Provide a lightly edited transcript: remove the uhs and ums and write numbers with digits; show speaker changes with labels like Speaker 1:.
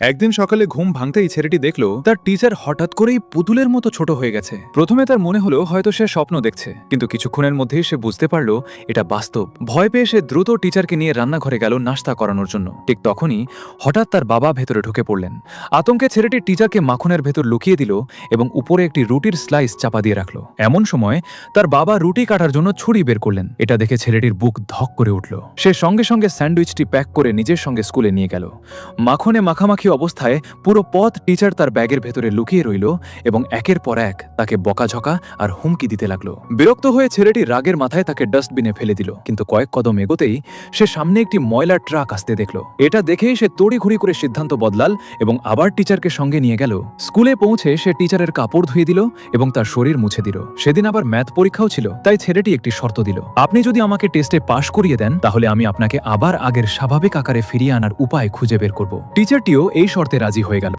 Speaker 1: একদিন সকালে ঘুম ভাঙতেই ছেলেটি দেখল তার টিচার হঠাৎ করেই পুতুলের মতো ছোট হয়ে গেছে। প্রথমে তার মনে হলো হয়তো সে স্বপ্ন দেখছে, কিন্তু কিছুক্ষণের মধ্যেই সে বুঝতে পারল এটা বাস্তব। ভয় পেয়ে সে দ্রুত টিচারকে নিয়ে রান্নাঘরে গেল নাস্তা করানোর জন্য। ঠিক তখনই হঠাৎ তার বাবা ভেতরে ঢুকে পড়লেন। আতঙ্কে ছেলেটি টিচারকে মাখনের ভেতর লুকিয়ে দিল এবং উপরে একটি রুটির স্লাইস চাপা দিয়ে রাখল। এমন সময় তার বাবা রুটি কাটার জন্য ছুরি বের করলেন। এটা দেখে ছেলেটির বুক ধক করে উঠল। সে সঙ্গে সঙ্গে স্যান্ডউইচটি প্যাক করে নিজের সঙ্গে স্কুলে নিয়ে গেল। মাখনে মাখামাখি অবস্থায় পুরো পথ টিচার তার ব্যাগের ভেতরে লুকিয়ে রইল এবং একের পর এক তাকে বকাঝকা আর হুমকি দিতে লাগলো। বিরক্ত হয়ে ছেলেটি রাগের মাথায় তাকে ডাস্টবিনে ফেলে দিল। কিন্তু কয়েক কদম এগোতেই সে সামনে একটি ময়লার ট্রাক আসতে দেখল। এটা দেখেই সে তড়িঘড়ি করে সিদ্ধান্ত বদলাল এবং আবার টিচারকে সঙ্গে নিয়ে গেল। স্কুলে পৌঁছে সে টিচারের কাপড় ধুয়ে দিল এবং তার শরীর মুছে দিল। সেদিন আবার ম্যাথ পরীক্ষাও ছিল, তাই ছেলেটি একটি শর্ত দিল, আপনি যদি আমাকে টেস্টে পাশ করিয়ে দেন তাহলে আমি আপনাকে আবার আগের স্বাভাবিক আকারে ফিরিয়ে আনার উপায় খুঁজে বের করব। টিচারটিও এই শর্তে রাজি হয়ে গেল।